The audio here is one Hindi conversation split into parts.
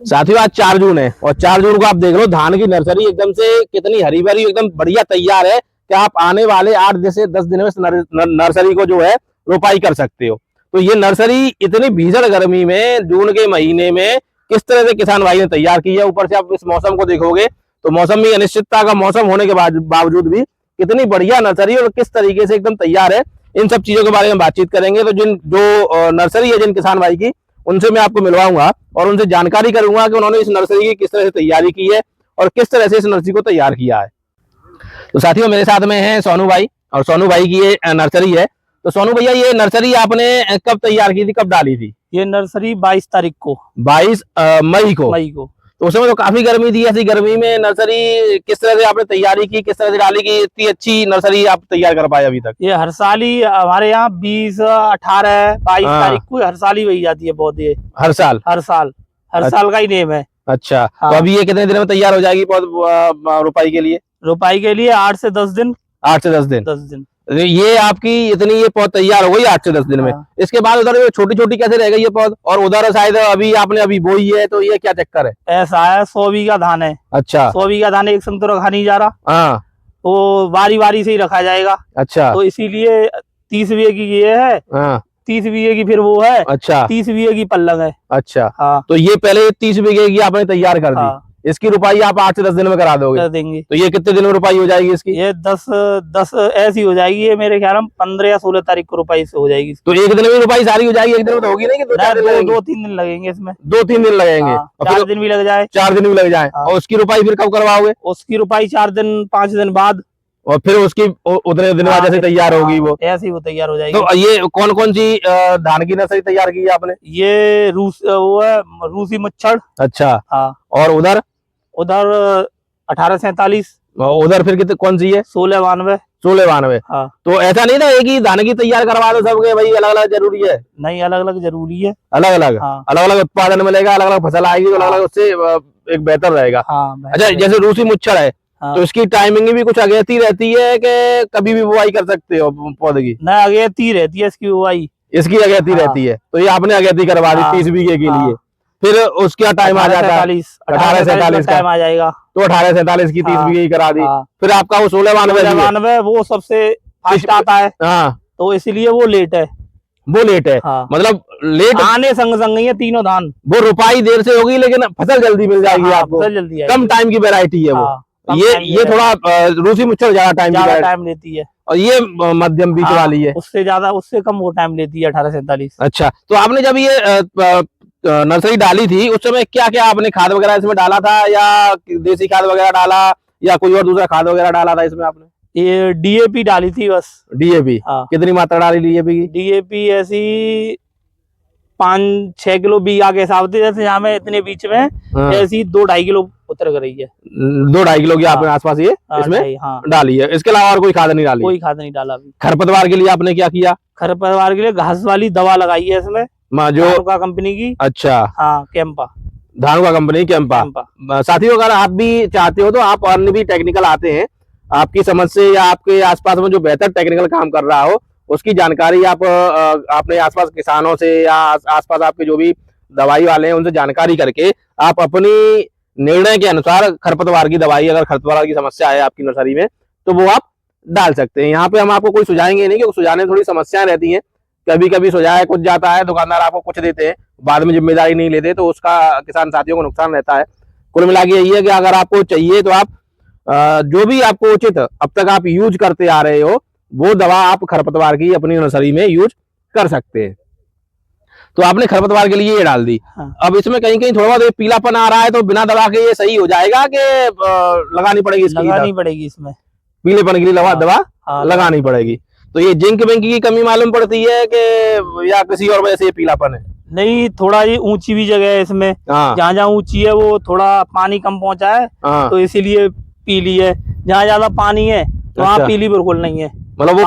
साथियों आज 4 जून है और 4 जून को आप देख लो धान की नर्सरी एकदम से कितनी हरी भरी एकदम बढ़िया तैयार है कि आप आने वाले 8 से 10 दिन में नर्सरी को जो है रोपाई कर सकते हो। तो ये नर्सरी इतनी भीषण गर्मी में जून के महीने में किस तरह से किसान भाई ने तैयार की है। ऊपर से आप इस मौसम को देखोगे तो मौसम में अनिश्चितता का मौसम होने के बावजूद भी कितनी बढ़िया नर्सरी और किस तरीके से एकदम तैयार है, इन सब चीजों के बारे में बातचीत करेंगे। तो जो नर्सरी है जिन किसान भाई की, उनसे मैं आपको मिलवाऊंगा और उनसे जानकारी करूंगा कि उन्होंने इस नर्सरी की किस तरह से तैयारी की है और किस तरह से इस नर्सरी को तैयार किया है। तो साथियों मेरे साथ में है सोनू भाई और सोनू भाई की ये नर्सरी है। तो सोनू भैया ये नर्सरी आपने कब तैयार की थी, कब डाली थी? ये नर्सरी 22 तारीख को 22 मई को। तो उस समय तो काफी गर्मी थी, ऐसी गर्मी में नर्सरी किस तरह से आपने तैयारी की, किस तरह से डाली की इतनी अच्छी नर्सरी आप तैयार कर पाए अभी तक? ये हर साल ही हमारे यहाँ 20, 18, 22 तारीख को हर साल ही वही जाती है पौधे। हर साल हर साल का ही नेम है। अच्छा हाँ। तो अभी ये कितने दिन में तैयार हो जाएगी रोपाई के लिए? रोपाई के लिए 8 से 10 दिन। 8 से 10 दिन। 10 दिन ये आपकी इतनी ये पौध तैयार हो गई 8 से 10 दिन में। इसके बाद उधर छोटी छोटी कैसे रह गई ये पौध? और उधर शायद अभी बोई है, तो ये क्या चक्कर है? ऐसा है 100 बीघा धान है। अच्छा 100 बीघा धान एक संग तो रखा नहीं जा रहा। हाँ तो बारी बारी से ही रखा जाएगा। अच्छा तो इसीलिए 30 बीघे की ये है। हाँ 30 बीघे की फिर वो है। अच्छा 30 बीघे की पल्लंग है। अच्छा हाँ तो ये पहले 30 बीघे की आपने तैयार कर दी। इसकी रुपाई आप 8 से 10 दिन में करा दोगे? कर देंगे। तो ये कितने दिन में रुपाई हो जाएगी इसकी? ये 10 ऐसी हो जाएगी। ये मेरे ख्याल में 15 या 16 तारीख को रुपाई से हो जाएगी। तो एक दिन में रुपाई सारी हो जाएगी? एक दिन में तो होगी नहीं कि 2-3 दिन लगेंगे इसमें। 2-3 दिन लगेंगे। 4 दिन भी लग जाए। 4 दिन भी लग जाए। और उसकी रुपाई फिर कब करवाओगे? उसकी रुपाई 4 दिन 5 दिन बाद। और फिर उसकी उतने दिन बाद जैसे तैयार होगी वो ऐसी वो तैयार हो जाएगी। तो ये कौन कौन सी धान की नर्सरी तैयार की है आपने? ये रूसी मच्छर। अच्छा हाँ। और उधर 1847। उधर फिर कितने कौन सी है? 1692। हाँ। तो ऐसा नहीं था एक ही धान की तैयार करवा दो सबके, भाई अलग अलग जरूरी है? नहीं अलग अलग जरूरी है। अलग अलग हाँ। अलग अलग उत्पादन मिलेगा, अलग अलग फसल आएगी तो अलग अलग उससे एक बेहतर रहेगा। हाँ, अच्छा जैसे रूसी मुच्छर है तो इसकी टाइमिंग भी कुछ अगेती रहती है कि कभी भी बुआई कर सकते हो पौधे की? नहीं अगेती रहती है इसकी बुआई। इसकी अगेती रहती है। तो ये आपने अगेती करवा दी 30 बीघे के लिए। फिर उसका टाइम आ जाता है 1847 टाइम आ जाएगा। तो 1847 की 30 बीघे करा दी। फिर आपका वो 1692 वो सबसे फास्ट आता है। हाँ तो इसलिए वो लेट है। वो लेट है। हाँ। मतलब लेट आने संग संग ही है तीनों धान। वो रुपाई देर से होगी लेकिन फसल जल्दी मिल जाएगी। हाँ, आपको फसल जल्दी कम टाइम की वैरायटी है। हाँ, वो ये थोड़ा रूसी मुच्छर ज्यादा टाइम लेती है और ये मध्यम बीच वाली है। उससे कम वो टाइम लेती है 1847। अच्छा तो आपने जब ये नर्सरी डाली थी उस समय क्या क्या आपने खाद वगैरह इसमें डाला था, या देसी खाद वगैरह डाला या कोई और दूसरा खाद वगैरह डाला था इसमें आपने? ये डीएपी डाली थी बस। डीएपी हाँ। कितनी मात्रा डाली डीएपी की? डीएपी ऐसी 5-6 किलो बीघा के हिसाब से, जैसे यहाँ में इतने बीच में ऐसी 2-2.5 किलो उतर कर रही है। 2-2.5 किलो की आपने आसपास ये इसमें डाली है। इसके अलावा और कोई खाद नहीं डाली? कोई खाद नहीं डाला। खरपतवार के लिए आपने क्या किया? खरपतवार के लिए घास वाली दवा लगाई है इसमें जो कंपनी की। अच्छा हाँ कैंपा, धानुका कंपनी कैंपा। साथियों अगर आप भी चाहते हो तो आप अन्य भी टेक्निकल आते हैं, आपकी समझ से या आपके आसपास में जो बेहतर टेक्निकल काम कर रहा हो उसकी जानकारी आप अपने आसपास किसानों से या आसपास आपके जो भी दवाई वाले हैं उनसे जानकारी करके आप अपनी निर्णय के अनुसार खरपतवार की दवाई, अगर खरपतवार की समस्या है आपकी नर्सरी में तो वो आप डाल सकते हैं। यहाँ पे हम आपको कोई सुझाएंगे नहीं, क्योंकि सुझाने थोड़ी समस्याएं रहती हैं। कभी कभी सुझाया कुछ जाता है, दुकानदार आपको कुछ देते हैं, बाद में जिम्मेदारी नहीं लेते तो उसका किसान साथियों को नुकसान रहता है। कुल मिला के यही है कि अगर आपको चाहिए तो आप जो भी आपको उचित अब तक आप यूज करते आ रहे हो वो दवा आप खरपतवार की अपनी नर्सरी में यूज कर सकते हैं। तो आपने खरपतवार के लिए ये डाल दी। हाँ। अब इसमें कहीं कहीं थोड़ा बहुत पीलापन आ रहा है तो बिना दवा के ये सही हो जाएगा कि लगानी पड़ेगी? लगानी पड़ेगी इसमें पीलेपन के लिए दवा लगानी पड़ेगी। तो ये जिंक विंक की कमी मालूम पड़ती है कि या किसी और वजह से ये पीलापन है? नहीं थोड़ा ये ऊंची भी जगह है इसमें। जहाँ जहाँ ऊंची है वो थोड़ा पानी कम पहुंचा है तो इसीलिए पीली है। जहाँ ज्यादा पानी है तो वहाँ पीली बिल्कुल नहीं है। मतलब वो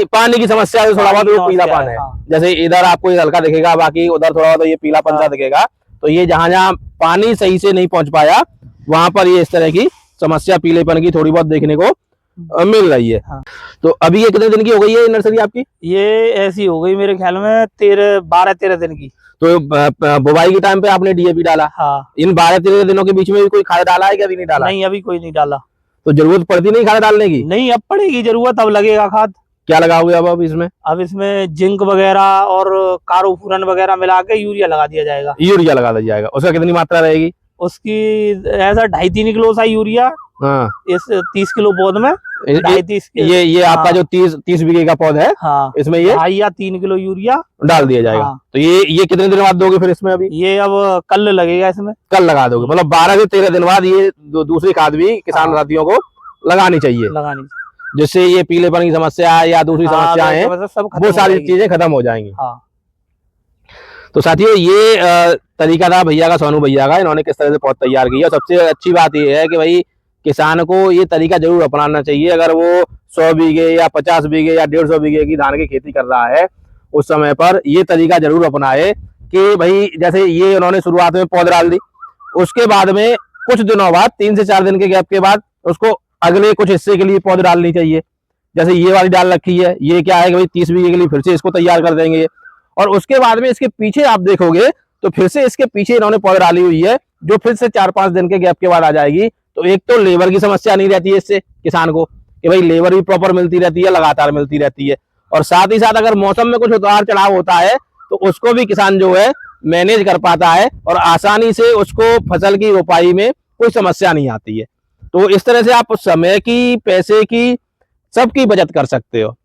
पानी की समस्या है, थोड़ा बहुत वो पीलापन है। जैसे इधर आपको हल्का दिखेगा, बाकी उधर थोड़ा बहुत ये पीलापन सा दिखेगा। तो ये जहाँ जहाँ पानी सही से नहीं पहुंच पाया वहां पर ये इस तरह की समस्या पीलेपन की थोड़ी बहुत देखने को मिल रही है। हाँ। तो अभी ये कितने दिन की हो गई है नर्सरी आपकी? ये ऐसी हो गई मेरे ख्याल में 12-13 दिन की। तो बुवाई के टाइम पे आपने डीएपी डाला। हाँ। इन 12-13 दिनों के बीच में भी कोई खाद डाला है कि अभी नहीं डाला? नहीं, अभी कोई नहीं डाला। तो जरूरत पड़ती नहीं खाद डालने की? नहीं, अब पड़ेगी जरूरत, अब लगेगा खाद। क्या लगाओगे अब इसमें? अब इसमें जिंक वगैरह और कार्बोफूरन वगैरह मिला के यूरिया लगा दिया जाएगा। यूरिया लगा दिया जाएगा। उसका कितनी मात्रा रहेगी? उसकी ऐसा 2.5-3 किलो सा यूरिया। हाँ। इस 30 किलो पौध में 2.5-3 ये आपका हाँ। जो 30 बीघे का पौधा है, हाँ। इसमें ये 2.5 या 3 किलो यूरिया डाल दिया जाएगा। हाँ। तो ये कितने दिन बाद दोगे फिर इसमें? अभी ये अब कल लगेगा इसमें, कल लगा दोगे। मतलब 12 से 13 दिन बाद ये दूसरी खाद भी किसान साथियों को लगानी चाहिए, जिससे ये पीलेपन की समस्या या दूसरी समस्याएं हैं वो सारी चीजें खत्म हो जाएंगी। तो साथियों, ये तरीका था भैया का, सोनू भैया का, इन्होंने किस तरह से पौध तैयार किया। सबसे अच्छी बात ये है कि भाई किसान को ये तरीका जरूर अपनाना चाहिए। अगर वो 100 बीघे या 50 बीघे या 150 बीघे की धान की खेती कर रहा है, उस समय पर ये तरीका जरूर अपनाए कि भाई जैसे ये उन्होंने शुरुआत में पौध डाल दी, उसके बाद में कुछ दिनों बाद 3 से 4 दिन के गैप के बाद उसको अगले कुछ हिस्से के लिए पौध डालनी चाहिए। जैसे ये वाली डाल रखी है, ये क्या है कि भाई 30 बीघे के लिए फिर से इसको तैयार कर देंगे, और उसके बाद में इसके पीछे आप देखोगे तो फिर से इसके पीछे इन्होंने पौध डाली हुई है, जो फिर से 4-5 दिन के गैप के बाद आ जाएगी। तो एक तो लेबर की समस्या नहीं रहती है इससे किसान को, कि भाई लेबर भी प्रॉपर मिलती रहती है, लगातार मिलती रहती है, और साथ ही साथ अगर मौसम में कुछ उतार चढ़ाव होता है तो उसको भी किसान जो है मैनेज कर पाता है, और आसानी से उसको फसल की रोपाई में कोई समस्या नहीं आती है। तो इस तरह से आप समय की, पैसे की, सबकी बचत कर सकते हो।